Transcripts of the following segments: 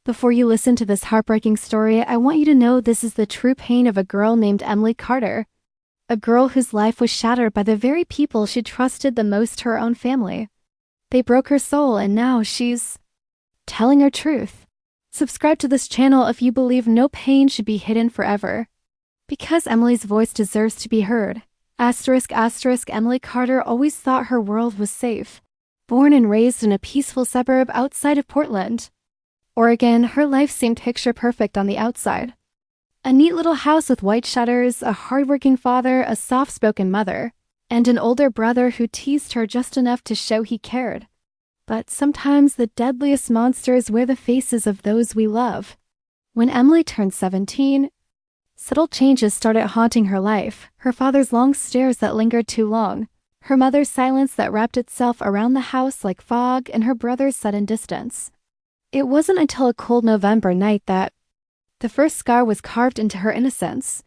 Before you listen to this heartbreaking story, I want you to know this is the true pain of a girl named Emily Carter. A girl whose life was shattered by the very people she trusted the most, her own family. They broke her soul, and now she's telling her truth. Subscribe to this channel if you believe no pain should be hidden forever. Because Emily's voice deserves to be heard. ***, Emily Carter always thought her world was safe. Born and raised in a peaceful suburb outside of Portland, Oregon, her life seemed picture perfect on the outside. A neat little house with white shutters, a hardworking father, a soft-spoken mother, and an older brother who teased her just enough to show he cared. But sometimes the deadliest monsters wear the faces of those we love. When Emily turned 17, subtle changes started haunting her life. Her father's long stares that lingered too long, her mother's silence that wrapped itself around the house like fog, and her brother's sudden distance. It wasn't until a cold November night that the first scar was carved into her innocence.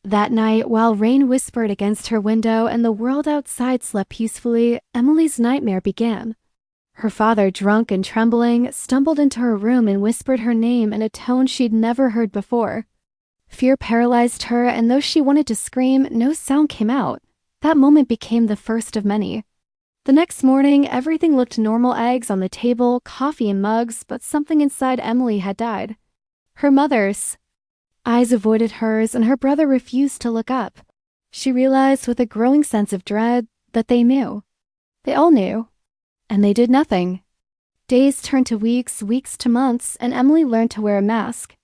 That night, while rain whispered against her window and the world outside slept peacefully, Emily's nightmare began. Her father, drunk and trembling, stumbled into her room and whispered her name in a tone she'd never heard before. Fear paralyzed her, and though she wanted to scream, no sound came out. That moment became the first of many. The next morning, everything looked normal: eggs on the table, coffee in mugs, but something inside Emily had died. Her mother's eyes avoided hers, and her brother refused to look up. She realized with a growing sense of dread that they knew. They all knew. And they did nothing. Days turned to weeks, weeks to months, and Emily learned to wear a mask.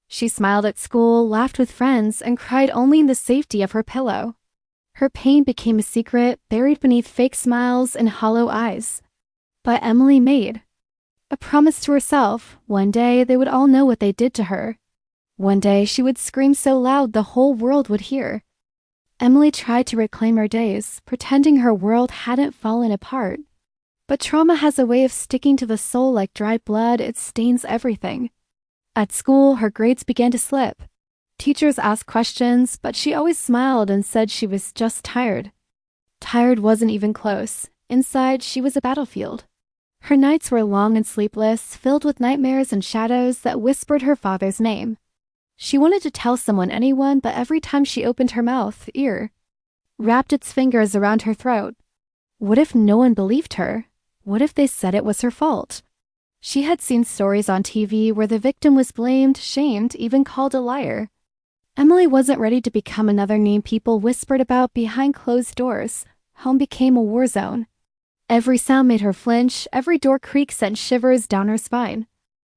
She smiled at school, laughed with friends, and cried only in the safety of her pillow. Her pain became a secret, buried beneath fake smiles and hollow eyes. But Emily made a promise to herself. One day they would all know what they did to her. One day she would scream so loud the whole world would hear. Emily tried to reclaim her days, pretending her world hadn't fallen apart. But trauma has a way of sticking to the soul like dried blood. It stains everything. At school, her grades began to slip. Teachers asked questions, but she always smiled and said she was just tired. Tired wasn't even close. Inside, she was a battlefield. Her nights were long and sleepless, filled with nightmares and shadows that whispered her father's name. She wanted to tell someone, anyone, but every time she opened her mouth, ear wrapped its fingers around her throat. What if no one believed her? What if they said it was her fault? She had seen stories on TV where the victim was blamed, shamed, even called a liar. Emily wasn't ready to become another name people whispered about behind closed doors. Home became a war zone. Every sound made her flinch, every door creak sent shivers down her spine.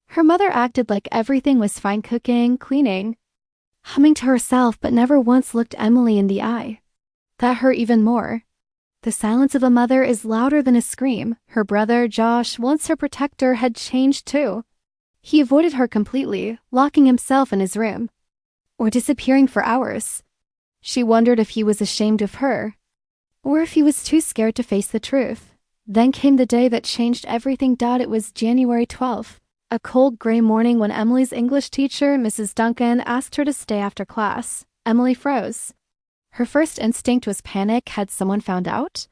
Her mother acted like everything was fine, cooking, cleaning, humming to herself, but never once looked Emily in the eye. That hurt even more. The silence of a mother is louder than a scream. Her brother, Josh, once her protector, had changed too. He avoided her completely, locking himself in his room, or disappearing for hours. She wondered if he was ashamed of her, or if he was too scared to face the truth. Then came the day that changed everything. It was January 12th, a cold gray morning when Emily's English teacher, Mrs. Duncan, asked her to stay after class. Emily froze. Her first instinct was panic. Had someone found out?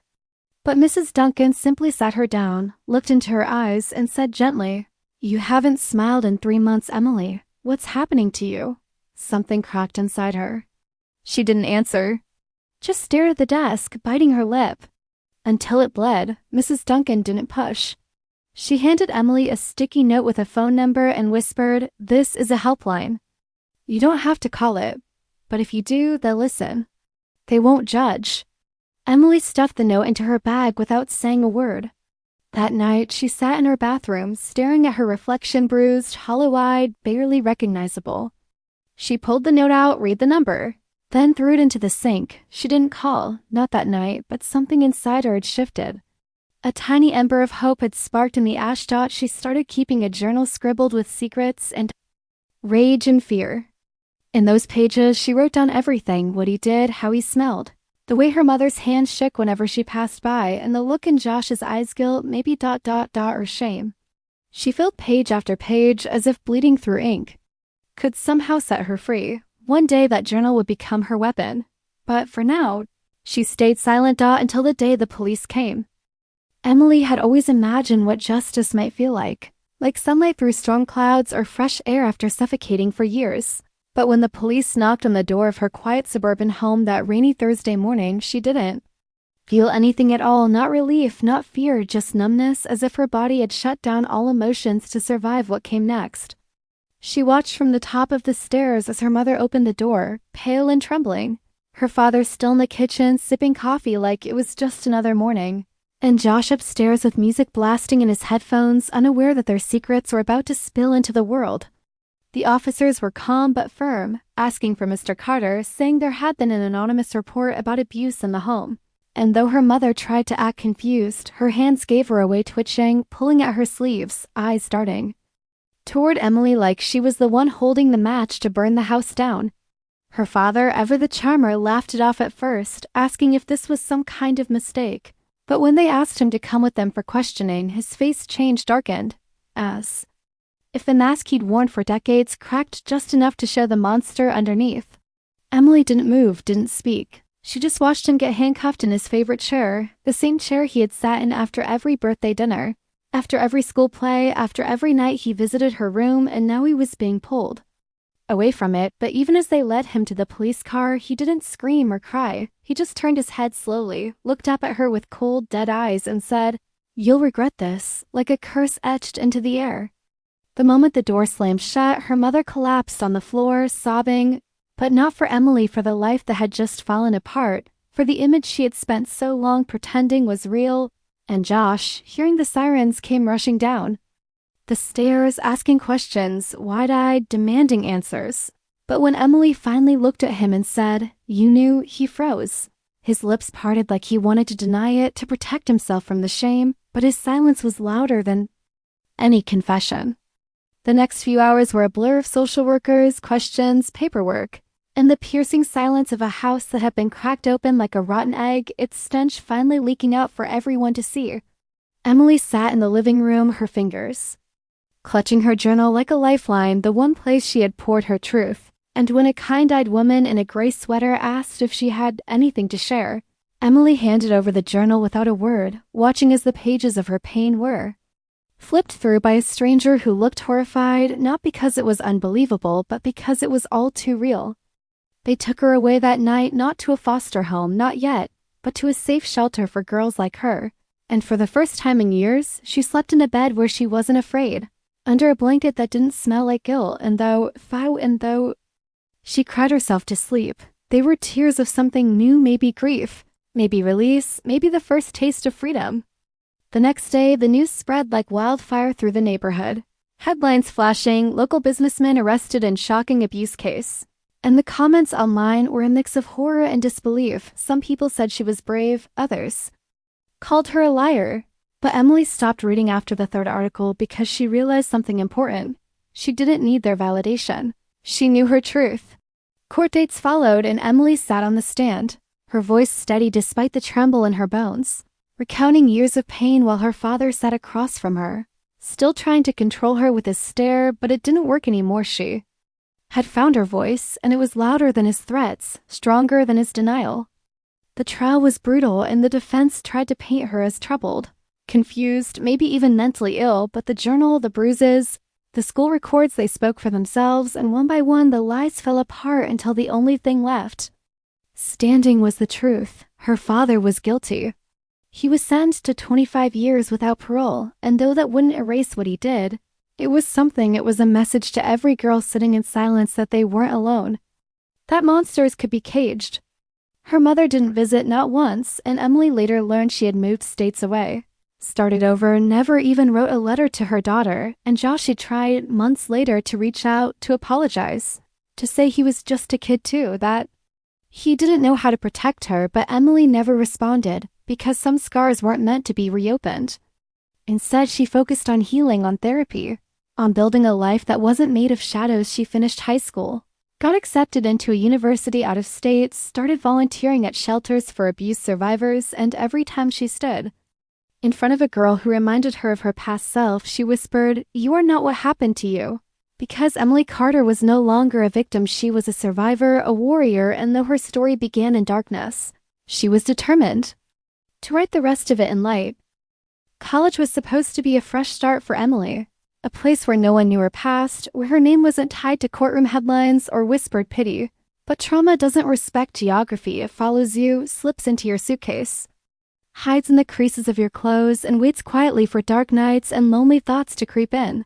But Mrs. Duncan simply sat her down, looked into her eyes, and said gently, "You haven't smiled in 3 months, Emily. What's happening to you?" Something cracked inside her. She didn't answer, just stared at the desk, biting her lip. Until it bled. Mrs. Duncan didn't push. She handed Emily a sticky note with a phone number and whispered, "This is a helpline. You don't have to call it, but if you do, they'll listen. They won't judge." Emily stuffed the note into her bag without saying a word. That night, she sat in her bathroom, staring at her reflection, bruised, hollow-eyed, barely recognizable. She pulled the note out, read the number, then threw it into the sink. She didn't call, not that night, but something inside her had shifted. A tiny ember of hope had sparked in the ash. She started keeping a journal scribbled with secrets and rage and fear. In those pages, she wrote down everything: what he did, how he smelled, the way her mother's hand shook whenever she passed by, and the look in Josh's eyes, guilt, maybe ... or shame. She filled page after page as if bleeding through ink could somehow set her free. One day that journal would become her weapon. But for now, she stayed silent until the day the police came. Emily had always imagined what justice might feel like like sunlight through storm clouds or fresh air after suffocating for years. But when the police knocked on the door of her quiet suburban home that rainy Thursday morning, she didn't feel anything at all, not relief, not fear, just numbness, as if her body had shut down all emotions to survive what came next. She watched from the top of the stairs as her mother opened the door, pale and trembling. Her father still in the kitchen, sipping coffee like it was just another morning. And Josh upstairs with music blasting in his headphones, unaware that their secrets were about to spill into the world. The officers were calm but firm, asking for Mr. Carter, saying there had been an anonymous report about abuse in the home. And though her mother tried to act confused, her hands gave her away, twitching, pulling at her sleeves, eyes darting toward Emily like she was the one holding the match to burn the house down. Her father, ever the charmer, laughed it off at first, asking if this was some kind of mistake. But when they asked him to come with them for questioning, his face changed, darkened, as if the mask he'd worn for decades cracked just enough to show the monster underneath. Emily didn't move, didn't speak. She just watched him get handcuffed in his favorite chair, the same chair he had sat in after every birthday dinner, after every school play, after every night he visited her room, and now he was being pulled away from it. But even as they led him to the police car, he didn't scream or cry. He just turned his head slowly, looked up at her with cold, dead eyes, and said, "You'll regret this," like a curse etched into the air. The moment the door slammed shut, her mother collapsed on the floor, sobbing, but not for Emily, for the life that had just fallen apart, for the image she had spent so long pretending was real. And Josh, hearing the sirens, came rushing down the stairs, asking questions, wide-eyed, demanding answers. But when Emily finally looked at him and said, "You knew," he froze. His lips parted like he wanted to deny it, to protect himself from the shame, but his silence was louder than any confession. The next few hours were a blur of social workers, questions, paperwork, and the piercing silence of a house that had been cracked open like a rotten egg, its stench finally leaking out for everyone to see. Emily sat in the living room, her fingers clutching her journal like a lifeline, the one place she had poured her truth. And when a kind-eyed woman in a gray sweater asked if she had anything to share, Emily handed over the journal without a word, watching as the pages of her pain were flipped through by a stranger who looked horrified, not because it was unbelievable, but because it was all too real. They took her away that night, not to a foster home, not yet, but to a safe shelter for girls like her. And for the first time in years, she slept in a bed where she wasn't afraid, under a blanket that didn't smell like guilt, and though she cried herself to sleep, they were tears of something new, maybe grief, maybe release, maybe the first taste of freedom. The next day, the news spread like wildfire through the neighborhood. Headlines flashing, local businessmen arrested in shocking abuse case. And the comments online were a mix of horror and disbelief. Some people said she was brave, others called her a liar. But Emily stopped reading after the third article because she realized something important. She didn't need their validation. She knew her truth. Court dates followed, and Emily sat on the stand, her voice steady despite the tremble in her bones, recounting years of pain while her father sat across from her, still trying to control her with his stare, but it didn't work anymore. She had found her voice, and it was louder than his threats, stronger than his denial. The trial was brutal, and the defense tried to paint her as troubled, confused, maybe even mentally ill, but the journal, the bruises, the school records, they spoke for themselves, and one by one the lies fell apart until the only thing left standing was the truth. Her father was guilty. He was sentenced to 25 years without parole, and though that wouldn't erase what he did, it was something. It was a message to every girl sitting in silence that they weren't alone, that monsters could be caged. Her mother didn't visit, not once, and Emily later learned she had moved states away, started over, never even wrote a letter to her daughter. And Josh had tried months later to reach out, to apologize, to say he was just a kid too, that he didn't know how to protect her, but Emily never responded because some scars weren't meant to be reopened. Instead, she focused on healing, on therapy, on building a life that wasn't made of shadows. She finished high school, got accepted into a university out of state, started volunteering at shelters for abuse survivors, and every time she stood in front of a girl who reminded her of her past self, she whispered, "You are not what happened to you." Because Emily Carter was no longer a victim, she was a survivor, a warrior, and though her story began in darkness, she was determined to write the rest of it in light. College was supposed to be a fresh start for Emily, A place where no one knew her past, where her name wasn't tied to courtroom headlines or whispered pity. But trauma doesn't respect geography. It follows you, slips into your suitcase, hides in the creases of your clothes, and waits quietly for dark nights and lonely thoughts to creep in.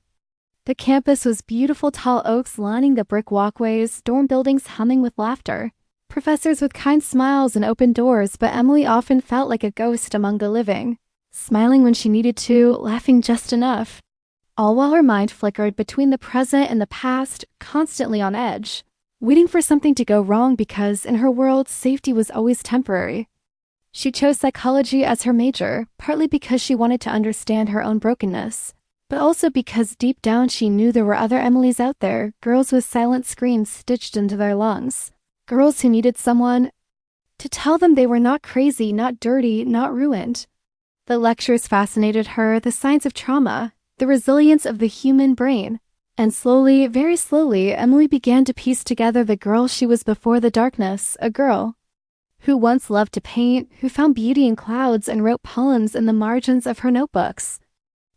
The campus was beautiful tall oaks lining the brick walkways, dorm buildings humming with laughter, professors with kind smiles and open doors, but Emily often felt like a ghost among the living, smiling when she needed to, laughing just enough, all while her mind flickered between the present and the past, constantly on edge, waiting for something to go wrong because, in her world, safety was always temporary. She chose psychology as her major, partly because she wanted to understand her own brokenness, but also because deep down she knew there were other Emilys out there, girls with silent screams stitched into their lungs, girls who needed someone to tell them they were not crazy, not dirty, not ruined. The lectures fascinated her, the signs of trauma, the resilience of the human brain. And slowly, very slowly, Emily began to piece together the girl she was before the darkness, a girl who once loved to paint, who found beauty in clouds and wrote poems in the margins of her notebooks.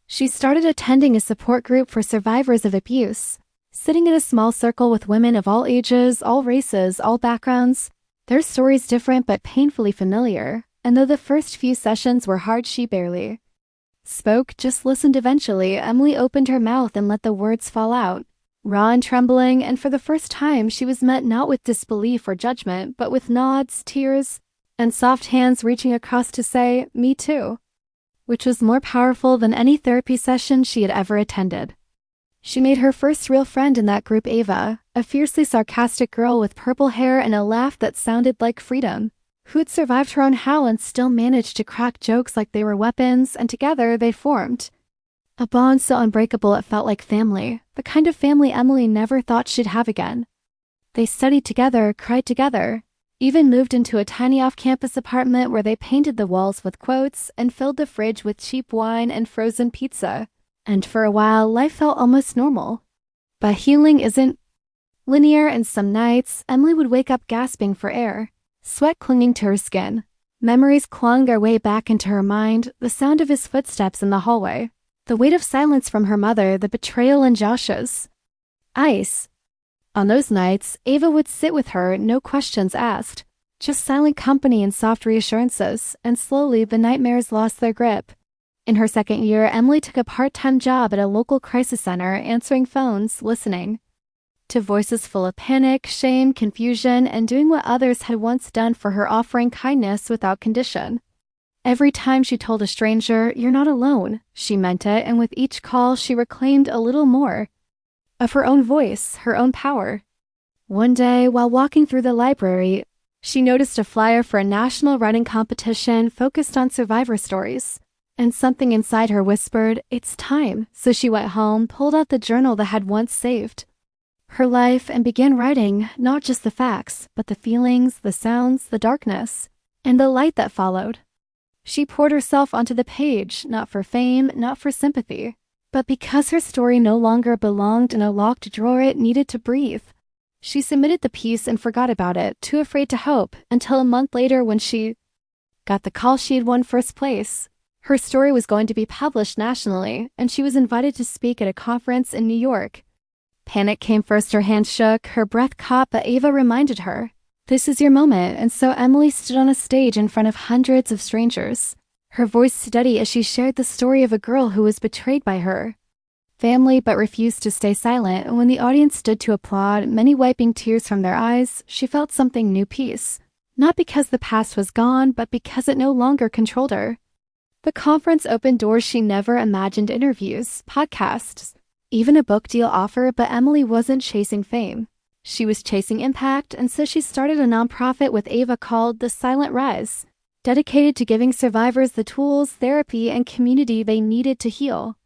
She started attending a support group for survivors of abuse, sitting in a small circle with women of all ages, all races, all backgrounds, their stories different but painfully familiar, and though the first few sessions were hard, she barely spoke, just listened. Eventually, Emily opened her mouth and let the words fall out, raw and trembling, and for the first time she was met not with disbelief or judgment, but with nods, tears, and soft hands reaching across to say, "Me too," which was more powerful than any therapy session she had ever attended. She made her first real friend in that group, Ava, a fiercely sarcastic girl with purple hair and a laugh that sounded like freedom, who had survived her own hell and still managed to crack jokes like they were weapons, and together they formed a bond so unbreakable it felt like family, the kind of family Emily never thought she'd have again. They studied together, cried together, even moved into a tiny off-campus apartment where they painted the walls with quotes and filled the fridge with cheap wine and frozen pizza. And for a while, life felt almost normal. But healing isn't linear, and some nights, Emily would wake up gasping for air, sweat clinging to her skin. Memories clawing their way back into her mind, the sound of his footsteps in the hallway, the weight of silence from her mother, the betrayal in Josh's ice. On those nights, Ava would sit with her, no questions asked, just silent company and soft reassurances, and slowly the nightmares lost their grip. In her second year, Emily took a part-time job at a local crisis center, answering phones, listening to voices full of panic, shame, confusion, and doing what others had once done for her, offering kindness without condition. Every time she told a stranger, "You're not alone," she meant it, and with each call she reclaimed a little more of her own voice, her own power. One day, while walking through the library, she noticed a flyer for a national writing competition focused on survivor stories, and something inside her whispered, "It's time." So she went home, pulled out the journal that had once saved her life, and began writing, not just the facts, but the feelings, the sounds, the darkness, and the light that followed. She poured herself onto the page, not for fame, not for sympathy, but because her story no longer belonged in a locked drawer. It needed to breathe. She submitted the piece and forgot about it, too afraid to hope, until a month later when she got the call she had won first place. Her story was going to be published nationally, and she was invited to speak at a conference in New York. Panic came first, her hands shook, her breath caught, but Ava reminded her, "This is your moment," and so Emily stood on a stage in front of hundreds of strangers, her voice steady as she shared the story of a girl who was betrayed by her family but refused to stay silent, and when the audience stood to applaud, many wiping tears from their eyes, she felt something new: peace. Not because the past was gone, but because it no longer controlled her. The conference opened doors she never imagined: interviews, podcasts, even a book deal offer, but Emily wasn't chasing fame. She was chasing impact, and so she started a nonprofit with Ava called The Silent Rise, dedicated to giving survivors the tools, therapy, and community they needed to heal.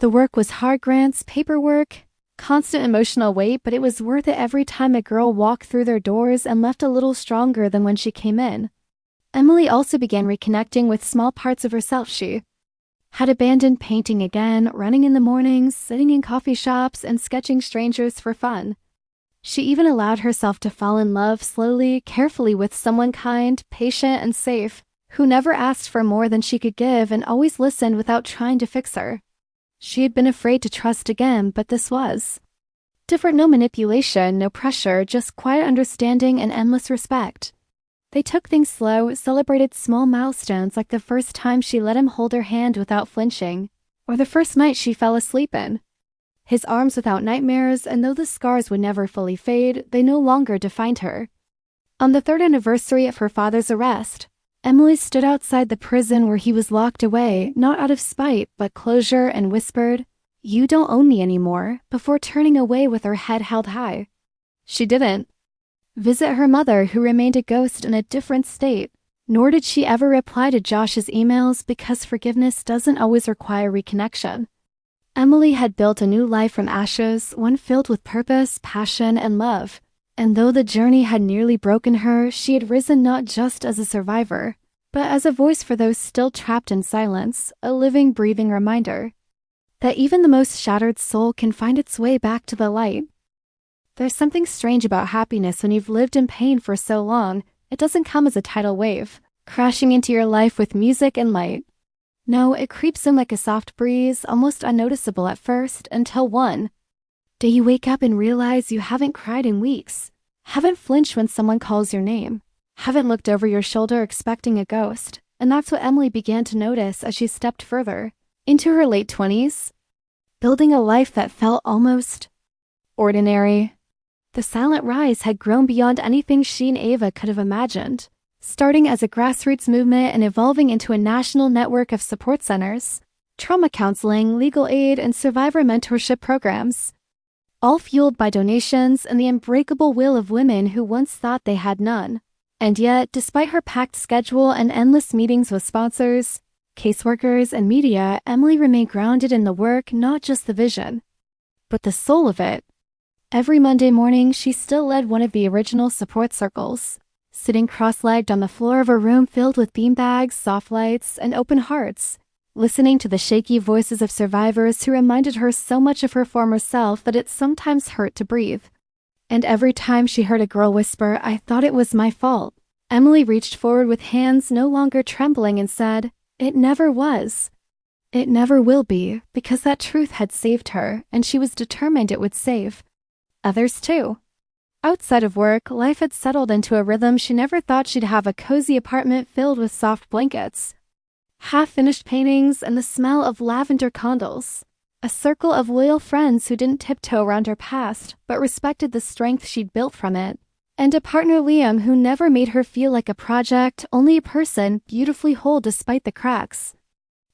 The work was hard: grants, paperwork, constant emotional weight, but it was worth it every time a girl walked through their doors and left a little stronger than when she came in. Emily also began reconnecting with small parts of herself she had abandoned: painting again, running in the mornings, sitting in coffee shops, and sketching strangers for fun. She even allowed herself to fall in love slowly, carefully, with someone kind, patient, and safe, who never asked for more than she could give and always listened without trying to fix her. She had been afraid to trust again, but this was different. No manipulation, no pressure, just quiet understanding and endless respect. They took things slow, celebrated small milestones like the first time she let him hold her hand without flinching, or the first night she fell asleep in his arms without nightmares, and though the scars would never fully fade, they no longer defined her. On the 3rd anniversary of her father's arrest, Emily stood outside the prison where he was locked away, not out of spite, but closure, and whispered, "You don't own me anymore," before turning away with her head held high. She didn't visit her mother, who remained a ghost in a different state, nor did she ever reply to Josh's emails, because forgiveness doesn't always require reconnection. Emily had built a new life from ashes, one filled with purpose, passion, and love. And though the journey had nearly broken her, she had risen not just as a survivor, but as a voice for those still trapped in silence, a living, breathing reminder that even the most shattered soul can find its way back to the light. There's something strange about happiness when you've lived in pain for so long. It doesn't come as a tidal wave, crashing into your life with music and light. No, it creeps in like a soft breeze, almost unnoticeable at first, until one day you wake up and realize you haven't cried in weeks, haven't flinched when someone calls your name, haven't looked over your shoulder expecting a ghost. And that's what Emily began to notice as she stepped further into her late 20s, building a life that felt almost ordinary. The silent rise had grown beyond anything she and Ava could have imagined, starting as a grassroots movement and evolving into a national network of support centers, trauma counseling, legal aid, and survivor mentorship programs, all fueled by donations and the unbreakable will of women who once thought they had none. And yet, despite her packed schedule and endless meetings with sponsors, caseworkers, and media, Emily remained grounded in the work, not just the vision, but the soul of it. Every Monday morning, she still led one of the original support circles, sitting cross-legged on the floor of a room filled with beanbags, soft lights, and open hearts, listening to the shaky voices of survivors who reminded her so much of her former self that it sometimes hurt to breathe. And every time she heard a girl whisper, "I thought it was my fault," Emily reached forward with hands no longer trembling and said, "It never was. It never will be," because that truth had saved her, and she was determined it would save others too. Outside of work, life had settled into a rhythm she never thought she'd have: a cozy apartment filled with soft blankets, half-finished paintings, and the smell of lavender candles. A circle of loyal friends who didn't tiptoe around her past, but respected the strength she'd built from it. And a partner, Liam, who never made her feel like a project, only a person, beautifully whole despite the cracks.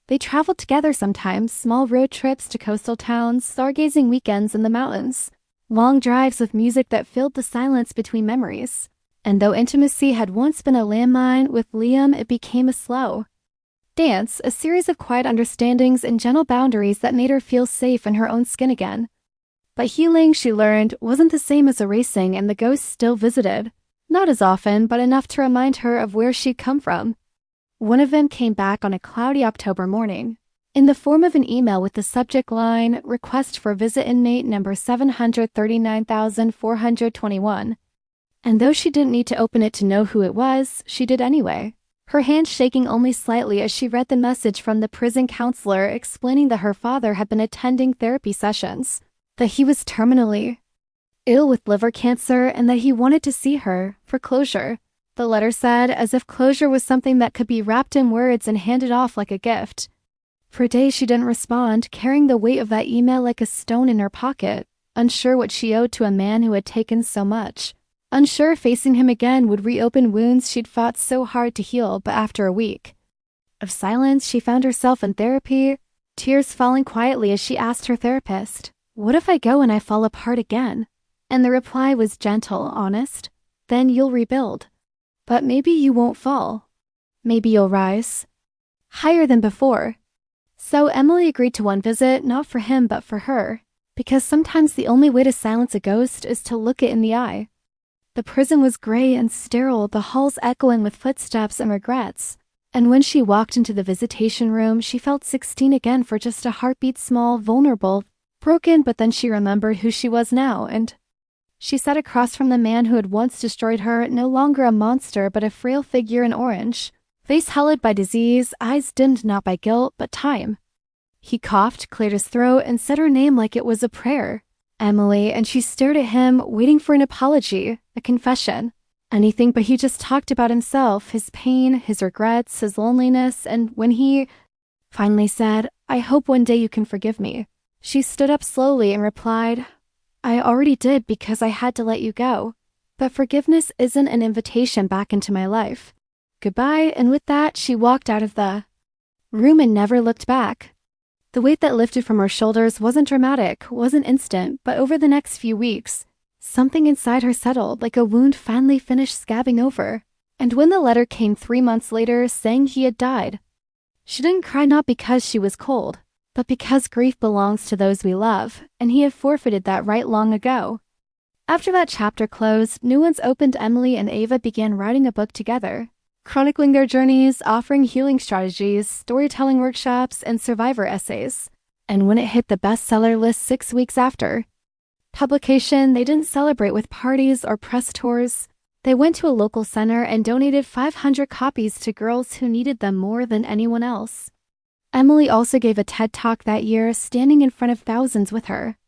They traveled together sometimes, small road trips to coastal towns, stargazing weekends in the mountains, long drives with music that filled the silence between memories. And though intimacy had once been a landmine, with Liam it became a slow dance, a series of quiet understandings and gentle boundaries that made her feel safe in her own skin again. But healing, she learned, wasn't the same as erasing, and the ghosts still visited. Not as often, but enough to remind her of where she'd come from. One of them came back on a cloudy October morning, in the form of an email with the subject line, "Request for visit inmate number 739,421. And though she didn't need to open it to know who it was, she did anyway, her hand shaking only slightly as she read the message from the prison counselor explaining that her father had been attending therapy sessions, that he was terminally ill with liver cancer, and that he wanted to see her for closure. The letter said, as if closure was something that could be wrapped in words and handed off like a gift. For days she didn't respond, carrying the weight of that email like a stone in her pocket, unsure what she owed to a man who had taken so much. Unsure facing him again would reopen wounds she'd fought so hard to heal. But after a week of silence, she found herself in therapy, tears falling quietly as she asked her therapist, "What if I go and I fall apart again?" And the reply was gentle, honest. "Then you'll rebuild. But maybe you won't fall. Maybe you'll rise higher than before." So Emily agreed to one visit, not for him but for her, because sometimes the only way to silence a ghost is to look it in the eye. The prison was gray and sterile, the halls echoing with footsteps and regrets. And when she walked into the visitation room, she felt 16 again for just a heartbeat, small, vulnerable, broken. But then she remembered who she was now, and she sat across from the man who had once destroyed her, no longer a monster but a frail figure in orange, face hollowed by disease, eyes dimmed not by guilt but time. He coughed, cleared his throat, and said her name like it was a prayer. Emily, and she stared at him, waiting for an apology, a confession. Anything, but he just talked about himself, his pain, his regrets, his loneliness, and when he finally said, "I hope one day you can forgive me," she stood up slowly and replied, "I already did because I had to let you go. But forgiveness isn't an invitation back into my life. Goodbye," and with that, she walked out of the room and never looked back. The weight that lifted from her shoulders wasn't dramatic, wasn't instant, but over the next few weeks, something inside her settled like a wound finally finished scabbing over. And when the letter came 3 months later saying he had died, she didn't cry not because she was cold, but because grief belongs to those we love, and he had forfeited that right long ago. After that chapter closed, new ones opened. Emily and Ava began writing a book together, chronicling their journeys, offering healing strategies, storytelling workshops, and survivor essays. And when it hit the bestseller list 6 weeks after publication, they didn't celebrate with parties or press tours. They went to a local center and donated 500 copies to girls who needed them more than anyone else. Emily also gave a TED Talk that year, standing in front of thousands with her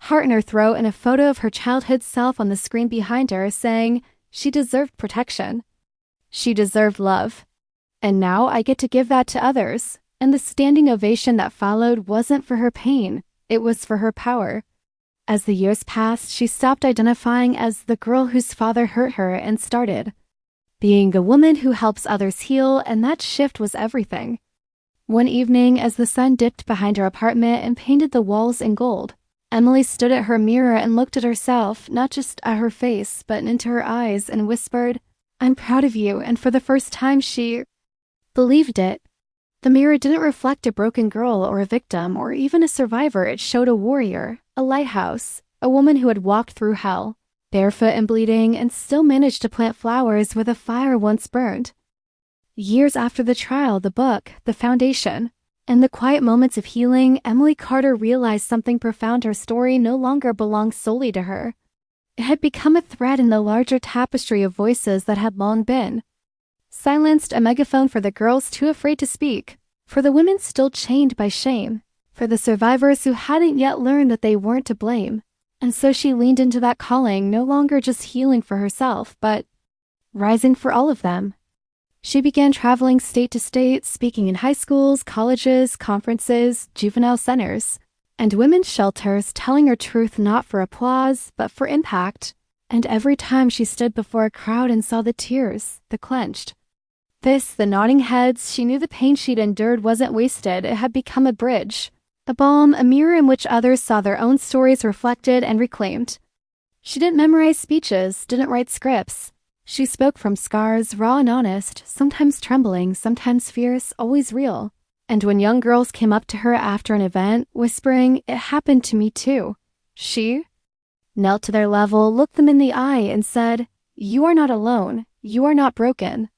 heart in her throat and a photo of her childhood self on the screen behind her, saying she deserved protection. She deserved love. And now I get to give that to others. And the standing ovation that followed wasn't for her pain, it was for her power. As the years passed, she stopped identifying as the girl whose father hurt her and started being the woman who helps others heal, and that shift was everything. One evening, as the sun dipped behind her apartment and painted the walls in gold, Emily stood at her mirror and looked at herself, not just at her face, but into her eyes, and whispered, "I'm proud of you," and for the first time she believed it. The mirror didn't reflect a broken girl or a victim or even a survivor. It showed a warrior, a lighthouse, a woman who had walked through hell, barefoot and bleeding, and still managed to plant flowers where the fire once burned. Years after the trial, the book, the foundation, and the quiet moments of healing, Emily Carter realized something profound. Her story no longer belonged solely to her. It had become a thread in the larger tapestry of voices that had long been silenced, a megaphone for the girls too afraid to speak, for the women still chained by shame, for the survivors who hadn't yet learned that they weren't to blame. And so she leaned into that calling, no longer just healing for herself, but rising for all of them. She began traveling state to state, speaking in high schools, colleges, conferences, juvenile centers, and women's shelters, telling her truth not for applause, but for impact. And every time she stood before a crowd and saw the tears, the clenched fists, the nodding heads, she knew the pain she'd endured wasn't wasted. It had become a bridge, a balm, a mirror in which others saw their own stories reflected and reclaimed. She didn't memorize speeches, didn't write scripts. She spoke from scars, raw and honest, sometimes trembling, sometimes fierce, always real. And when young girls came up to her after an event, whispering, "It happened to me too," she knelt to their level, looked them in the eye, and said, "You are not alone, you are not broken,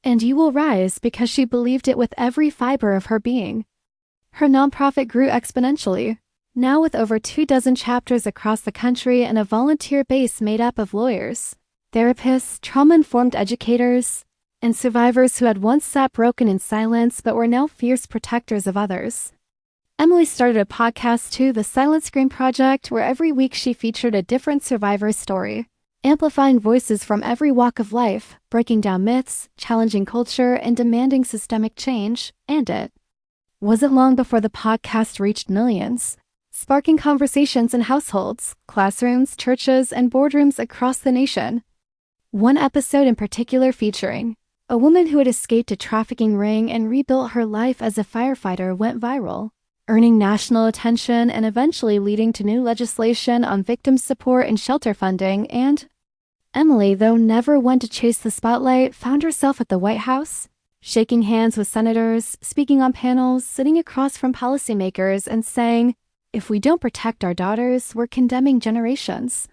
and you will rise," because she believed it with every fiber of her being. Her nonprofit grew exponentially, now with over 24 chapters across the country and a volunteer base made up of lawyers, therapists, trauma-informed educators, and survivors who had once sat broken in silence but were now fierce protectors of others. Emily started a podcast too, the Silent Scream Project, where every week she featured a different survivor's story, amplifying voices from every walk of life, breaking down myths, challenging culture, and demanding systemic change. And it wasn't long before the podcast reached millions, sparking conversations in households, classrooms, churches, and boardrooms across the nation. One episode in particular featuring a woman who had escaped a trafficking ring and rebuilt her life as a firefighter went viral, earning national attention and eventually leading to new legislation on victim support and shelter funding. And Emily, though never one to chase the spotlight, found herself at the White House, shaking hands with senators, speaking on panels, sitting across from policymakers and saying, "If we don't protect our daughters, we're condemning generations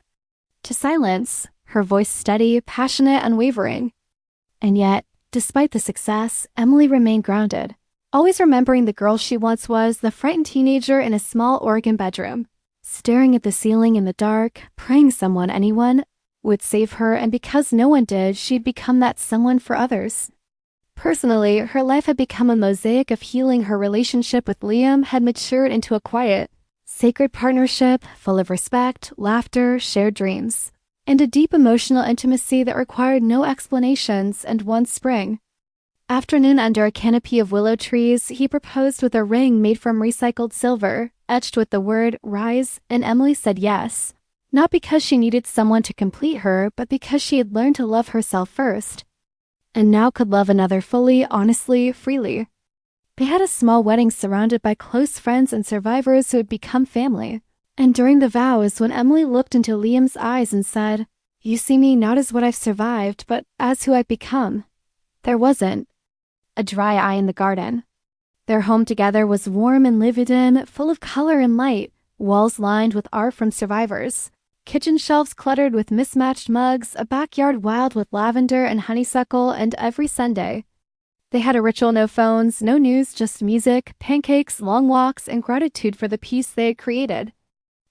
to silence," her voice steady, passionate, unwavering. And yet, despite the success, Emily remained grounded, always remembering the girl she once was, the frightened teenager in a small Oregon bedroom, staring at the ceiling in the dark, praying someone, anyone, would save her, and because no one did, she'd become that someone for others. Personally, her life had become a mosaic of healing. Her relationship with Liam had matured into a quiet, sacred partnership full of respect, laughter, shared dreams, and a deep emotional intimacy that required no explanations. And one spring afternoon, under a canopy of willow trees, he proposed with a ring made from recycled silver, etched with the word "Rise," and Emily said yes. Not because she needed someone to complete her, but because she had learned to love herself first, and now could love another fully, honestly, freely. They had a small wedding surrounded by close friends and survivors who had become family. And during the vows, when Emily looked into Liam's eyes and said, "You see me not as what I've survived, but as who I've become," there wasn't a dry eye in the garden. Their home together was warm and lived in, full of color and light, walls lined with art from survivors, kitchen shelves cluttered with mismatched mugs, a backyard wild with lavender and honeysuckle, and every Sunday they had a ritual: no phones, no news, just music, pancakes, long walks, and gratitude for the peace they had created.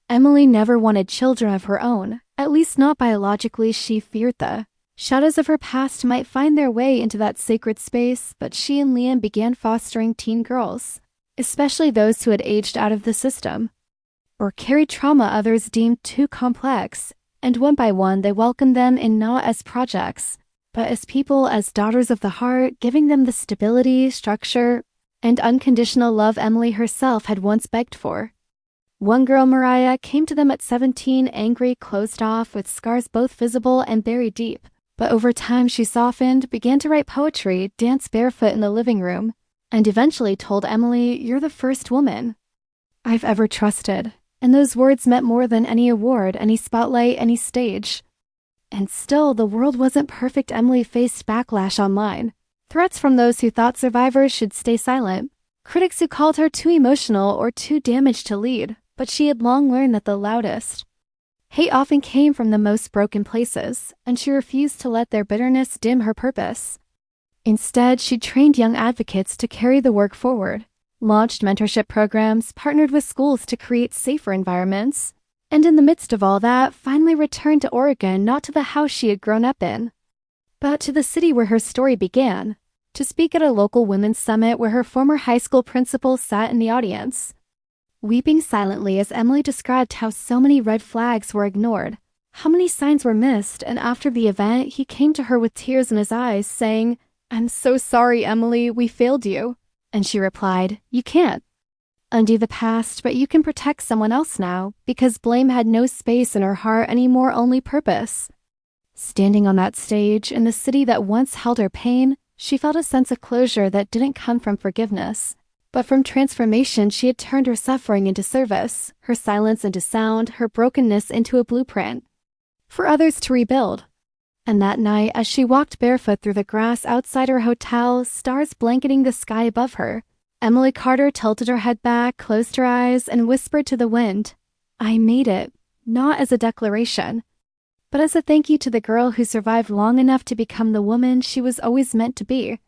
Emily never wanted children of her own, at least not biologically. She feared the shadows of her past might find their way into that sacred space, but she and Liam began fostering teen girls, especially those who had aged out of the system or carried trauma others deemed too complex, and one by one they welcomed them in, not as projects, but as people, as daughters of the heart, giving them the stability, structure, and unconditional love Emily herself had once begged for. One girl, Mariah, came to them at 17, angry, closed off, with scars both visible and buried deep. But over time she softened, began to write poetry, dance barefoot in the living room, and eventually told Emily, "You're the first woman I've ever trusted." And those words meant more than any award, any spotlight, any stage. And still, the world wasn't perfect. Emily faced backlash online. Threats from those who thought survivors should stay silent. Critics who called her too emotional or too damaged to lead. But she had long learned that the loudest hate often came from the most broken places, and she refused to let their bitterness dim her purpose. Instead, she trained young advocates to carry the work forward, launched mentorship programs, partnered with schools to create safer environments, and in the midst of all that, finally returned to Oregon, not to the house she had grown up in, but to the city where her story began, to speak at a local women's summit where her former high school principal sat in the audience, weeping silently as Emily described how so many red flags were ignored, how many signs were missed. And after the event, he came to her with tears in his eyes, saying, "I'm so sorry, Emily, we failed you." And she replied, "You can't undo the past, but you can protect someone else now," because blame had no space in her heart anymore, only purpose. Standing on that stage, in the city that once held her pain, she felt a sense of closure that didn't come from forgiveness, but from transformation. She had turned her suffering into service, her silence into sound, her brokenness into a blueprint for others to rebuild. And that night, as she walked barefoot through the grass outside her hotel, stars blanketing the sky above her, Emily Carter tilted her head back, closed her eyes, and whispered to the wind, "I made it," not as a declaration, but as a thank you to the girl who survived long enough to become the woman she was always meant to be.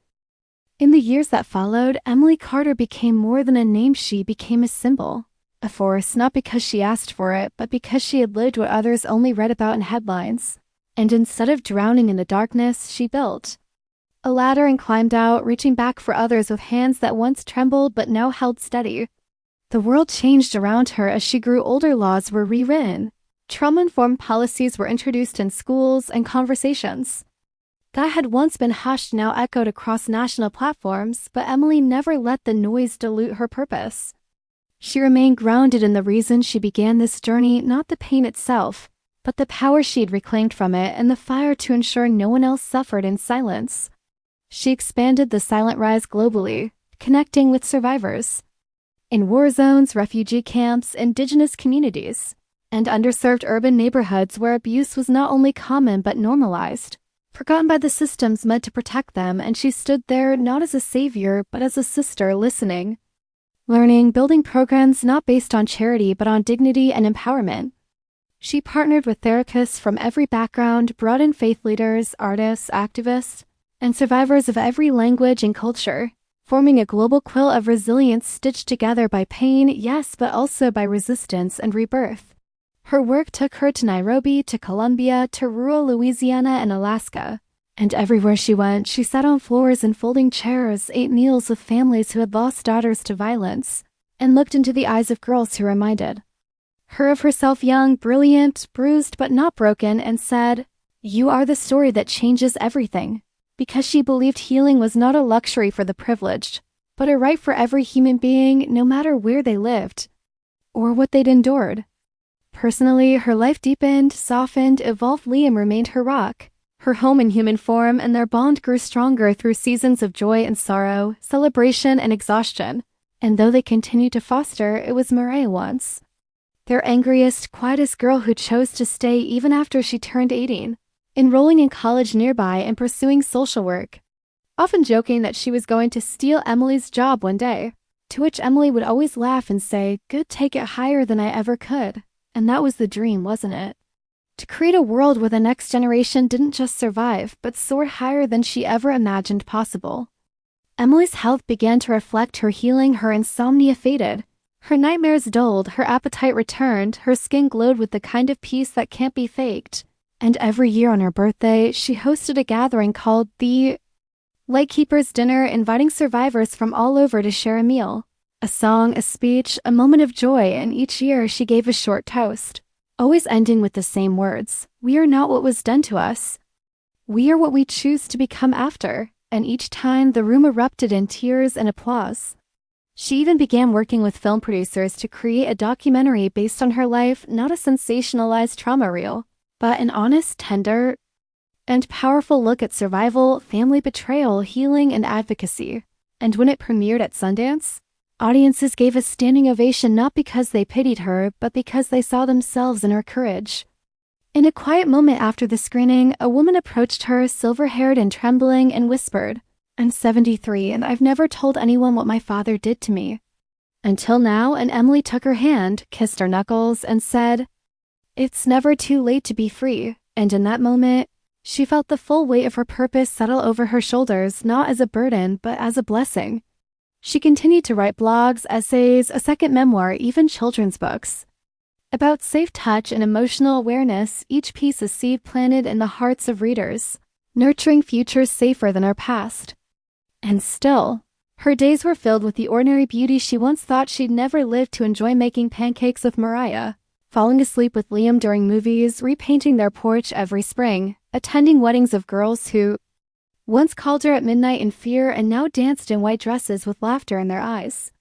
In the years that followed, Emily Carter became more than a name. She became a symbol, a force, not because she asked for it, but because she had lived what others only read about in headlines. And instead of drowning in the darkness, she built a ladder and climbed out, reaching back for others with hands that once trembled but now held steady. The world changed around her as she grew older. Laws were rewritten. Trauma-informed policies were introduced in schools, and conversations that had once been hushed now echoed across national platforms. But Emily never let the noise dilute her purpose. She remained grounded in the reason she began this journey, not the pain itself, but the power she'd reclaimed from it and the fire to ensure no one else suffered in silence. She expanded the Silent Rise globally, connecting with survivors in war zones, refugee camps, indigenous communities, and underserved urban neighborhoods where abuse was not only common but normalized, forgotten by the systems meant to protect them. And she stood there not as a savior but as a sister, listening, learning, building programs not based on charity but on dignity and empowerment. She partnered with therapists from every background, brought in faith leaders, artists, activists, and survivors of every language and culture, forming a global quilt of resilience stitched together by pain, yes, but also by resistance and rebirth. Her work took her to Nairobi, to Colombia, to rural Louisiana and Alaska, And everywhere she went, she sat on floors and folding chairs, ate meals with families who had lost daughters to violence, and looked into the eyes of girls who reminded her of herself young, brilliant, bruised but not broken, and said, "You are the story that changes everything," because she believed healing was not a luxury for the privileged, but a right for every human being, no matter where they lived or what they'd endured. Personally, her life deepened, softened, evolved. Liam remained her rock, her home in human form, and their bond grew stronger through seasons of joy and sorrow, celebration and exhaustion. And though they continued to foster, it was Mariah once, their angriest, quietest girl, who chose to stay even after she turned 18, enrolling in college nearby and pursuing social work, often joking that she was going to steal Emily's job one day, to which Emily would always laugh and say, "Good, take it higher than I ever could." And that was the dream, wasn't it? To create a world where the next generation didn't just survive, but soar higher than she ever imagined possible. Emily's health began to reflect her healing. Her insomnia faded. Her nightmares dulled, her appetite returned, her skin glowed with the kind of peace that can't be faked. And every year on her birthday, she hosted a gathering called the Lightkeepers' Dinner, inviting survivors from all over to share a meal, a song, a speech, a moment of joy, and each year she gave a short toast, always ending with the same words: "We are not what was done to us. We are what we choose to become after." And each time, the room erupted in tears and applause. She even began working with film producers to create a documentary based on her life, not a sensationalized trauma reel, but an honest, tender, and powerful look at survival, family betrayal, healing, and advocacy. And when it premiered at Sundance, audiences gave a standing ovation, not because they pitied her, but because they saw themselves in her courage. In a quiet moment after the screening, a woman approached her, silver-haired and trembling, and whispered, "I'm 73, and I've never told anyone what my father did to me until now." And Emily took her hand, kissed her knuckles, and said, "It's never too late to be free." And in that moment, she felt the full weight of her purpose settle over her shoulders, not as a burden, but as a blessing. She continued to write blogs, essays, a second memoir, even children's books, about safe touch and emotional awareness, each piece a seed planted in the hearts of readers, nurturing futures safer than our past. And still, her days were filled with the ordinary beauty she once thought she'd never live to enjoy: making pancakes with Mariah, falling asleep with Liam during movies, repainting their porch every spring, attending weddings of girls who once called her at midnight in fear and now danced in white dresses with laughter in their eyes.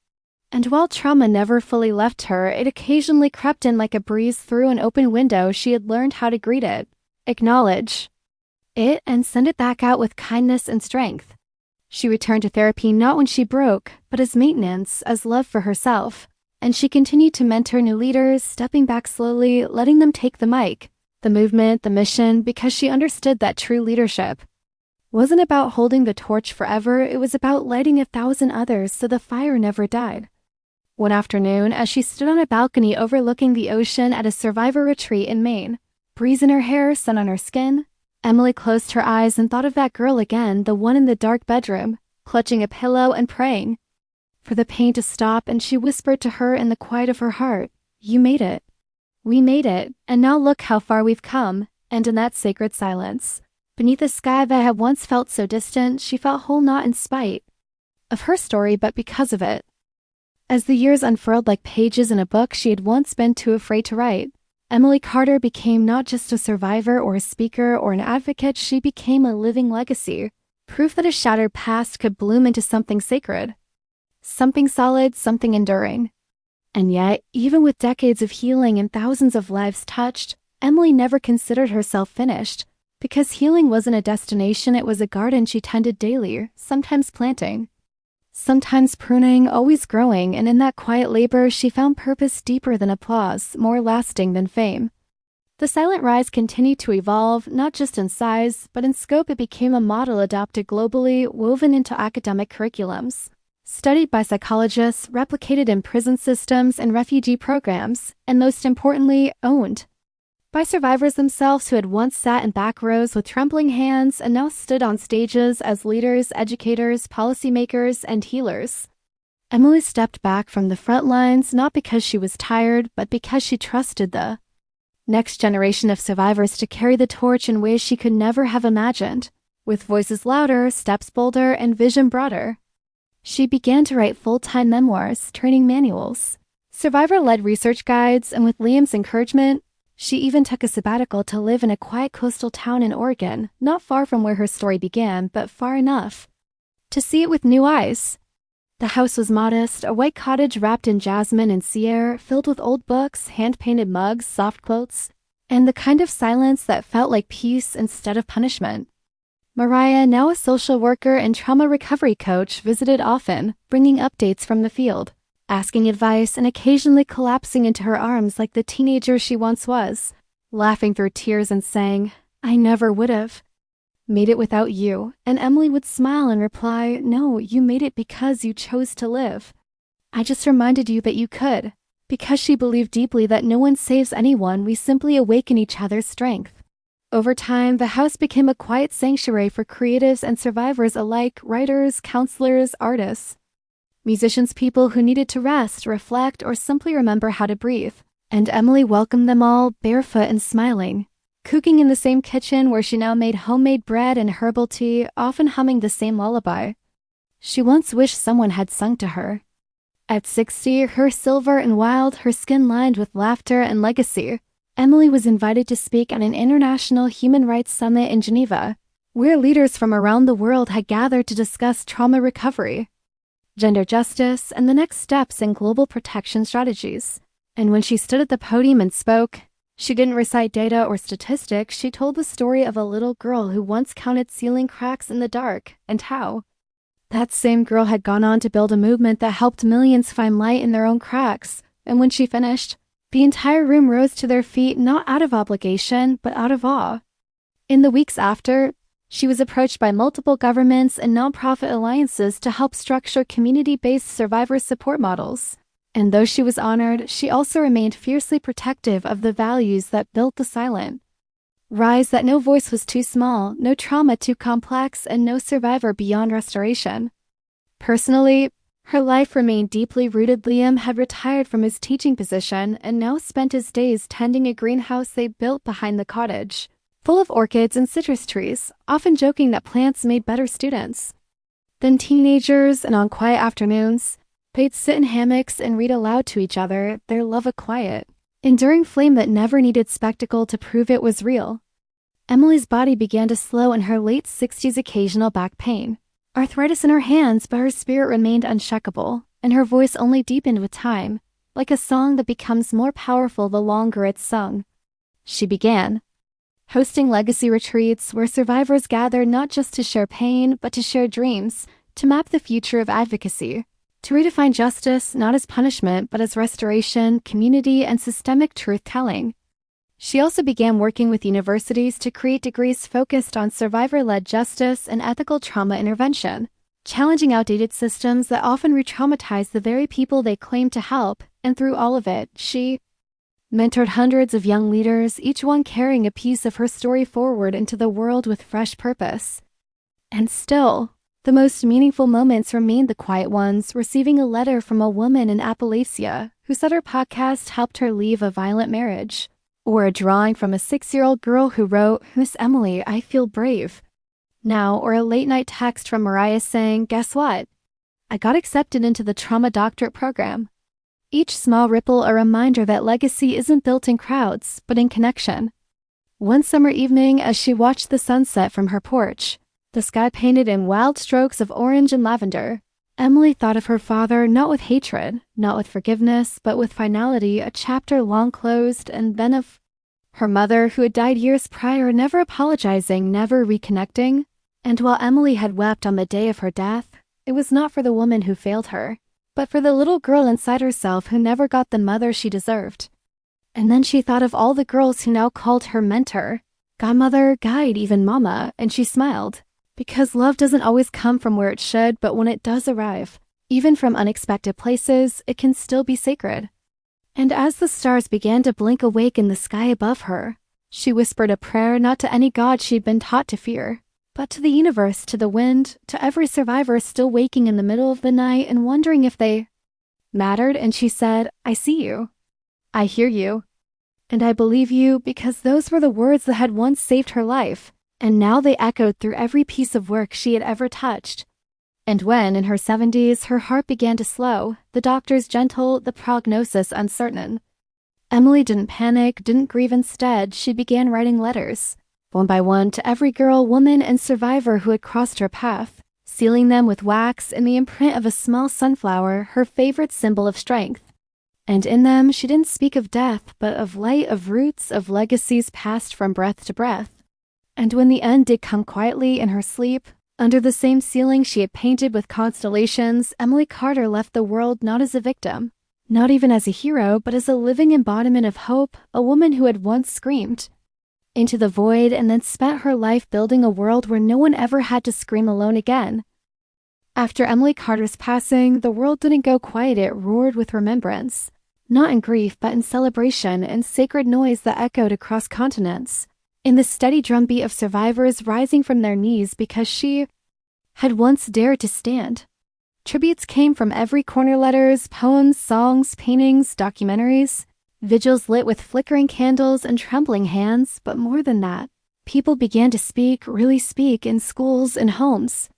And while trauma never fully left her, it occasionally crept in like a breeze through an open window. She had learned how to greet it, acknowledge it, and send it back out with kindness and strength. She returned to therapy not when she broke, but as maintenance, as love for herself. And she continued to mentor new leaders, stepping back slowly, letting them take the mic, the movement, the mission, because she understood that true leadership wasn't about holding the torch forever. It was about lighting 1,000 others so the fire never died. One afternoon, as she stood on a balcony overlooking the ocean at a survivor retreat in Maine, breeze in her hair, sun on her skin, Emily closed her eyes and thought of that girl again, the one in the dark bedroom, clutching a pillow and praying for the pain to stop. And she whispered to her in the quiet of her heart, "You made it. We made it, and now look how far we've come." And in that sacred silence, beneath a sky that had once felt so distant, she felt whole, not in spite of her story, but because of it. As the years unfurled like pages in a book she had once been too afraid to write, Emily Carter became not just a survivor or a speaker or an advocate. She became a living legacy, proof that a shattered past could bloom into something sacred, something solid, something enduring. And yet, even with decades of healing and thousands of lives touched, Emily never considered herself finished, because healing wasn't a destination, it was a garden she tended daily, sometimes planting, sometimes pruning, always growing. And in that quiet labor, she found purpose deeper than applause, more lasting than fame. The Silent Rise continued to evolve, not just in size, but in scope. It became a model adopted globally, woven into academic curriculums, studied by psychologists, replicated in prison systems and refugee programs, and most importantly, owned by survivors themselves who had once sat in back rows with trembling hands and now stood on stages as leaders, educators, policymakers, and healers. Emily stepped back from the front lines not because she was tired, but because she trusted the next generation of survivors to carry the torch in ways she could never have imagined. with voices louder, steps bolder, and vision broader. She began to write full-time memoirs, training manuals, survivor-led research guides, and with Liam's encouragement, she even took a sabbatical to live in a quiet coastal town in Oregon, not far from where her story began, but far enough to see it with new eyes. The house was modest, a white cottage wrapped in jasmine and sea air, filled with old books, hand-painted mugs, soft quilts, and the kind of silence that felt like peace instead of punishment. Mariah, now a social worker and trauma recovery coach, visited often, bringing updates from the field, asking advice and occasionally collapsing into her arms like the teenager she once was, laughing through tears and saying, "I never would have made it without you," and Emily would smile and reply, "No, you made it because you chose to live. I just reminded you that you could." Because she believed deeply that no one saves anyone, we simply awaken each other's strength. Over time, the house became a quiet sanctuary for creatives and survivors alike, writers, counselors, artists, musicians, people who needed to rest, reflect, or simply remember how to breathe. And Emily welcomed them all, barefoot and smiling, cooking in the same kitchen where she now made homemade bread and herbal tea, often humming the same lullaby she once wished someone had sung to her. At 60, her silver and wild, her skin lined with laughter and legacy, Emily was invited to speak at an international human rights summit in Geneva, where leaders from around the world had gathered to discuss trauma recovery, gender justice, and the next steps in global protection strategies. And when she stood at the podium and spoke, she didn't recite data or statistics. She told the story of a little girl who once counted ceiling cracks in the dark, and how that same girl had gone on to build a movement that helped millions find light in their own cracks. And when she finished, the entire room rose to their feet, not out of obligation, but out of awe. In the weeks after, she was approached by multiple governments and nonprofit alliances to help structure community-based survivor support models. And though she was honored, she also remained fiercely protective of the values that built the silent rise, that no voice was too small, no trauma too complex, and no survivor beyond restoration. Personally, her life remained deeply rooted. Liam had retired from his teaching position and now spent his days tending a greenhouse they built behind the cottage, full of orchids and citrus trees, often joking that plants made better students than teenagers, and on quiet afternoons, they'd sit in hammocks and read aloud to each other, their love a quiet, enduring flame that never needed spectacle to prove it was real. Emily's body began to slow in her late 60s, occasional back pain, arthritis in her hands, but her spirit remained unshakable, and her voice only deepened with time, like a song that becomes more powerful the longer it's sung. She began hosting legacy retreats where survivors gathered not just to share pain, but to share dreams, to map the future of advocacy, to redefine justice not as punishment, but as restoration, community, and systemic truth-telling. She also began working with universities to create degrees focused on survivor-led justice and ethical trauma intervention, challenging outdated systems that often re-traumatize the very people they claim to help. And through all of it, she mentored hundreds of young leaders, each one carrying a piece of her story forward into the world with fresh purpose. And still, the most meaningful moments remained the quiet ones, receiving a letter from a woman in Appalachia who said her podcast helped her leave a violent marriage, or a drawing from a 6-year-old girl who wrote, "Miss Emily, I feel brave now," or a late-night text from Mariah saying, "Guess what? I got accepted into the trauma doctorate program." Each small ripple a reminder that legacy isn't built in crowds, but in connection. One summer evening, as she watched the sunset from her porch, the sky painted in wild strokes of orange and lavender, Emily thought of her father, not with hatred, not with forgiveness, but with finality, a chapter long closed, and then of her mother, who had died years prior, never apologizing, never reconnecting. And while Emily had wept on the day of her death, it was not for the woman who failed her, but for the little girl inside herself who never got the mother she deserved. And then she thought of all the girls who now called her mentor, godmother, guide, even mama, and she smiled. Because love doesn't always come from where it should, but when it does arrive, even from unexpected places, it can still be sacred. And as the stars began to blink awake in the sky above her, she whispered a prayer not to any god she'd been taught to fear, but to the universe, to the wind, to every survivor still waking in the middle of the night and wondering if they mattered. And she said, "I see you. I hear you. And I believe you," because those were the words that had once saved her life. and now they echoed through every piece of work she had ever touched. And when, in her 70s, her heart began to slow, the doctors gentle, the prognosis uncertain, Emily didn't panic, didn't grieve. Instead, she began writing letters, one by one, to every girl, woman, and survivor who had crossed her path, sealing them with wax and the imprint of a small sunflower, her favorite symbol of strength. And in them, she didn't speak of death, but of light, of roots, of legacies passed from breath to breath. And when the end did come quietly in her sleep, under the same ceiling she had painted with constellations, Emily Carter left the world not as a victim, not even as a hero, but as a living embodiment of hope, a woman who had once screamed into the void and then spent her life building a world where no one ever had to scream alone again. After Emily Carter's passing, the world didn't go quiet, it roared with remembrance, not in grief but in celebration and sacred noise that echoed across continents, in the steady drumbeat of survivors rising from their knees because she had once dared to stand. Tributes came from every corner, letters, poems, songs, paintings, documentaries, vigils lit with flickering candles and trembling hands, but more than that, people began to speak, really speak, in schools and homes,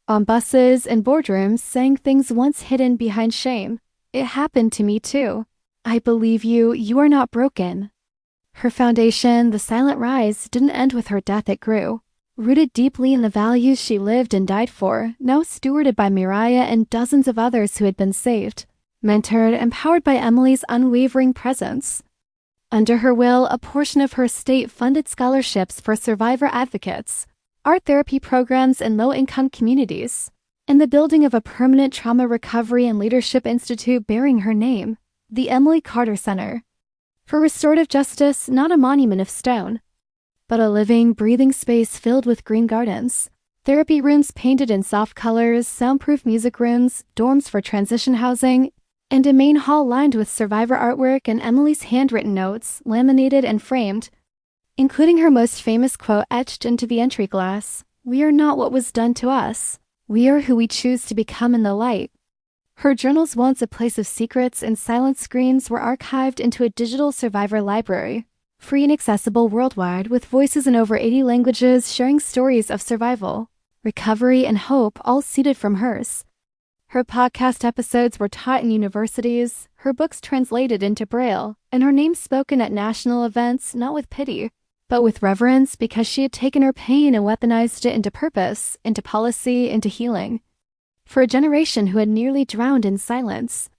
on buses and boardrooms, saying things once hidden behind shame. It happened to me too. I believe you, you are not broken. Her foundation, the silent rise, didn't end with her death, it grew. Rooted deeply in the values she lived and died for, now stewarded by Mariah and dozens of others who had been saved, mentored, empowered by Emily's unwavering presence. Under her will, a portion of her estate funded scholarships for survivor advocates, art therapy programs in low-income communities, and the building of a permanent trauma recovery and leadership institute bearing her name, the Emily Carter Center, for restorative justice, not a monument of stone, but a living, breathing space filled with green gardens, therapy rooms painted in soft colors, soundproof music rooms, dorms for transition housing, and a main hall lined with survivor artwork and Emily's handwritten notes, laminated and framed, including her most famous quote etched into the entry glass: "We are not what was done to us. We are who we choose to become in the light." Her journals, once a place of secrets and silent screams, were archived into a digital survivor library, free and accessible worldwide, with voices in over 80 languages sharing stories of survival, recovery, and hope, all seeded from hers. Her podcast episodes were taught in universities, her books translated into Braille, and her name spoken at national events, not with pity, but with reverence, because she had taken her pain and weaponized it into purpose, into policy, into healing, for a generation who had nearly drowned in silence.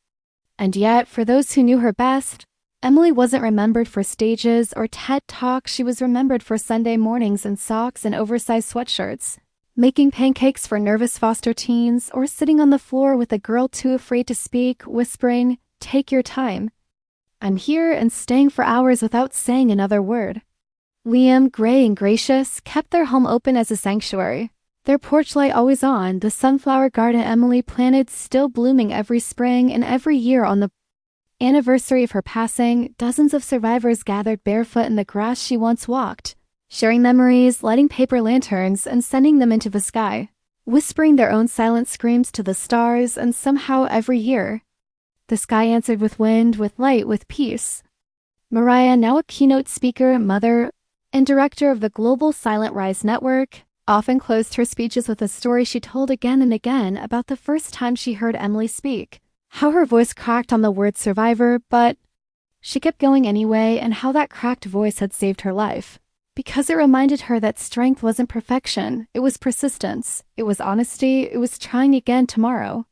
And yet, for those who knew her best, Emily wasn't remembered for stages or TED Talks. She was remembered for Sunday mornings in socks and oversized sweatshirts, making pancakes for nervous foster teens, or sitting on the floor with a girl too afraid to speak, whispering, "Take your time. I'm here," and staying for hours without saying another word. Liam, Gray, and Gracious kept their home open as a sanctuary, their porch light always on, the sunflower garden Emily planted still blooming every spring, and every year on the anniversary of her passing, dozens of survivors gathered barefoot in the grass she once walked, sharing memories, lighting paper lanterns, and sending them into the sky, whispering their own silent screams to the stars, and somehow every year, the sky answered with wind, with light, with peace. Mariah, now a keynote speaker, mother, and director of the Global Silent Rise Network, often closed her speeches with a story she told again and again about the first time she heard Emily speak, how her voice cracked on the word survivor, but she kept going anyway, and how that cracked voice had saved her life. Because it reminded her that strength wasn't perfection, it was persistence, it was honesty, it was trying again tomorrow.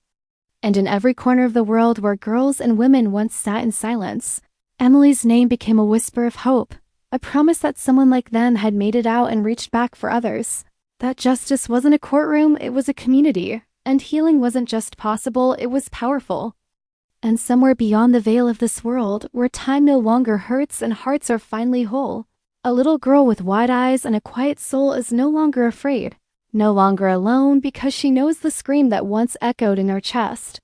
And in every corner of the world where girls and women once sat in silence, Emily's name became a whisper of hope, a promise that someone like them had made it out and reached back for others. That justice wasn't a courtroom, it was a community. And healing wasn't just possible, it was powerful. And somewhere beyond the veil of this world, where time no longer hurts and hearts are finally whole, a little girl with wide eyes and a quiet soul is no longer afraid, no longer alone, because she knows the scream that once echoed in her chest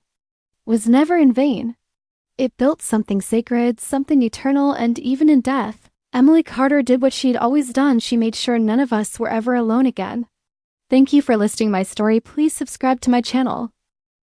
was never in vain. It built something sacred, something eternal, and even in death, Emily Carter did what she'd always done. She made sure none of us were ever alone again. Thank you for listening to my story. Please subscribe to my channel.